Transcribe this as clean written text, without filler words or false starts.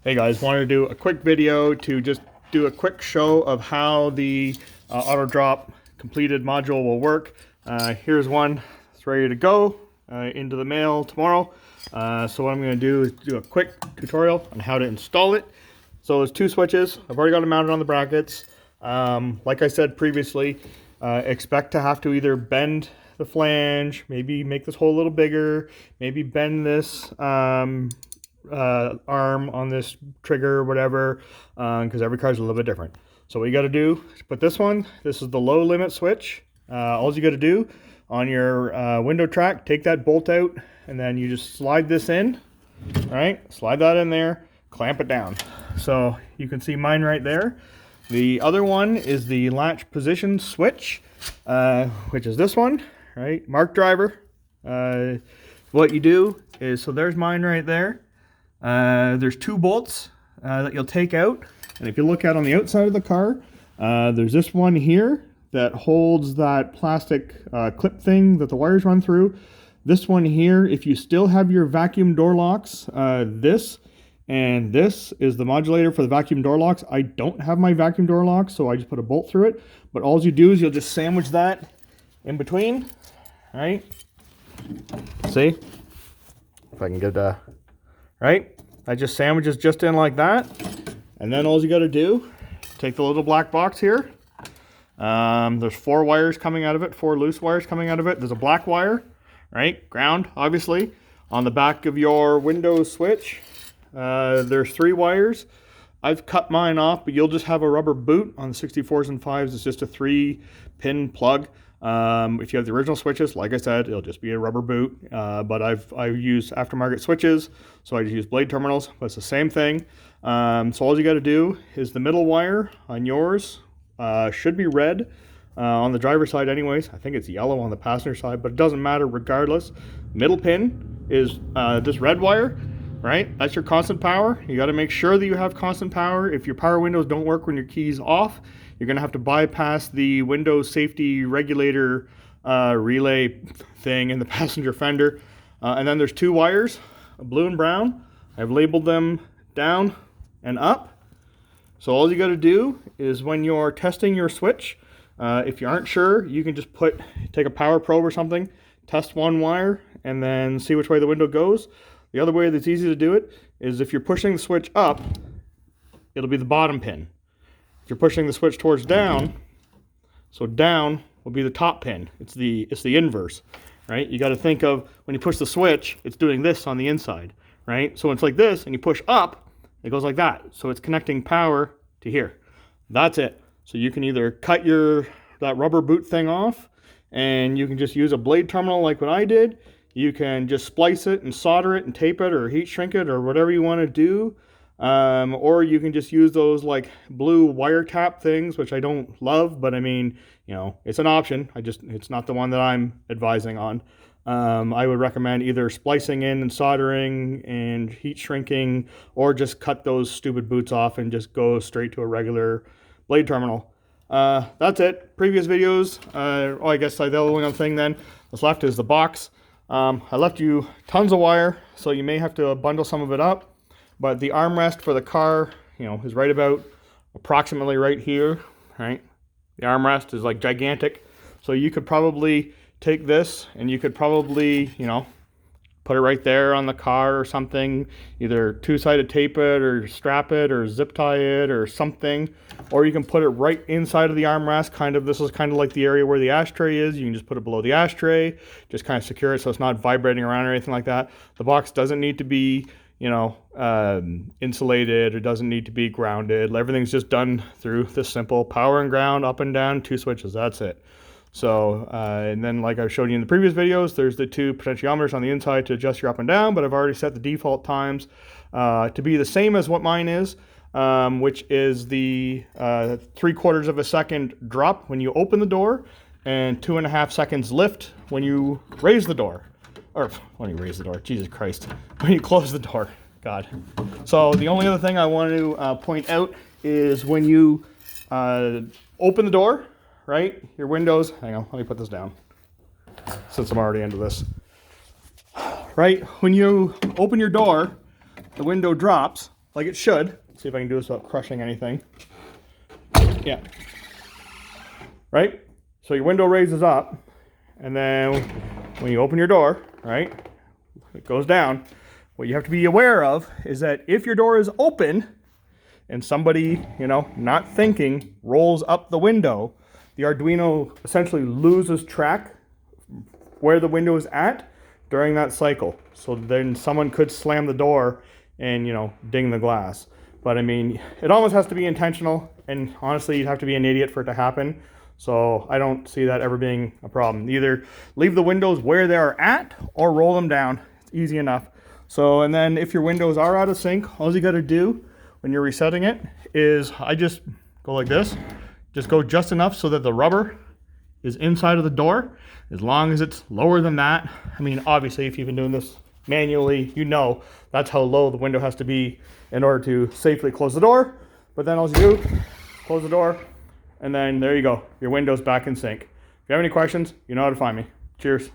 Hey guys, wanted to do a quick video to just do a quick show of how the auto drop completed module will work. Here's one that's ready to go into the mail tomorrow. So what I'm going to do is do a quick tutorial on how to install it. So there's two switches. I've already got them mounted on the brackets. Like I said previously, expect to have to either bend the flange, maybe make this hole a little bigger, maybe bend this arm on this trigger or whatever, because every car is a little bit different. So what you got to do is put this one, this is the low limit switch. All you got to do on your window track, take that bolt out, and then you just slide this in, right? Slide that in there, clamp it down. So you can see mine right there. The other one is the latch position switch, which is this one, right? Mark driver. What you do is, so there's mine right there. There's two bolts that you'll take out, and if you look out on the outside of the car, there's this one here that holds that plastic clip thing that the wires run through. This one here, if you still have your vacuum door locks, this and this is the modulator for the vacuum door locks. I don't have my vacuum door locks, so I just put a bolt through it. But all you do is you'll just sandwich that in between, right? See? If I can get right? That just sandwiches just in like that. And then all you got to do, take the little black box here. There's four wires coming out of it, four loose wires coming out of it. There's a black wire, right? Ground, obviously. On the back of your Windows switch, there's three wires. I've cut mine off, but you'll just have a rubber boot on the 64s and 5s. It's just a 3-pin plug. If you have the original switches, like I said, it'll just be a rubber boot. But I've used aftermarket switches, so I just use blade terminals, but it's the same thing. So all you got to do is the middle wire on yours should be red on the driver's side anyways. I think it's yellow on the passenger side, but it doesn't matter regardless. Middle pin is this red wire. Right, that's your constant power. You got to make sure that you have constant power. If your power windows don't work when your key's off, you're going to have to bypass the Windows safety regulator relay thing in the passenger fender. And then there's two wires, blue and brown. I've labeled them down and up. So all you got to do is when you're testing your switch, if you aren't sure, you can just take a power probe or something, test one wire, and then see which way the window goes. The other way that's easy to do it is if you're pushing the switch up, it'll be the bottom pin. If you're pushing the switch towards down, so down will be the top pin. It's the inverse, right? You got to think of when you push the switch, it's doing this on the inside, right? So it's like this, and you push up, it goes like that. So it's connecting power to here. That's it. So you can either cut that rubber boot thing off, and you can just use a blade terminal like what I did. You can just splice it and solder it and tape it or heat shrink it or whatever you want to do. Or you can just use those like blue wiretap things, which I don't love, but I mean, you know, it's an option. It's not the one that I'm advising on. I would recommend either splicing in and soldering and heat shrinking, or just cut those stupid boots off and just go straight to a regular blade terminal. That's it. Previous videos, I guess the only other thing then that's left is the box. I left you tons of wire, so you may have to bundle some of it up, but the armrest for the car, you know, is right about approximately right here, right? The armrest is like gigantic, so you could probably take this and you could probably, you know, put it right there on the car or something, either two-sided tape it or strap it or zip tie it or something, or you can put it right inside of the armrest. This is kind of like the area where the ashtray is. You can just put it below the ashtray, just kind of secure it so it's not vibrating around or anything like that. The box doesn't need to be, you know, insulated, or doesn't need to be grounded. Everything's just done through this simple power and ground, up and down, two switches, that's it. So, and then like I showed you in the previous videos, there's the two potentiometers on the inside to adjust your up and down, but I've already set the default times to be the same as what mine is, which is the 3/4 of a second drop when you open the door, and 2.5 seconds lift when you raise the door. Or when you raise the door, Jesus Christ, when you close the door, God. So the only other thing I want to point out is when you open the door, right? Your windows, hang on, let me put this down since I'm already into this. Right, when you open your door, the window drops like it should. Let's see if I can do this without crushing anything. Yeah. Right? So your window raises up, and then when you open your door, right, it goes down. What you have to be aware of is that if your door is open and somebody, not thinking, rolls up the window, the Arduino essentially loses track where the window is at during that cycle. So then someone could slam the door and, ding the glass. But I mean, it almost has to be intentional, and honestly, you'd have to be an idiot for it to happen. So I don't see that ever being a problem. Either leave the windows where they are at or roll them down. It's easy enough. So, and then if your windows are out of sync, all you got to do when you're resetting it is I just go like this. Just go just enough so that the rubber is inside of the door. As long as it's lower than that, I mean, obviously, if you've been doing this manually, that's how low the window has to be in order to safely close the door. But then all you do, close the door, and then there you go. Your window's back in sync. If you have any questions, you know how to find me. Cheers.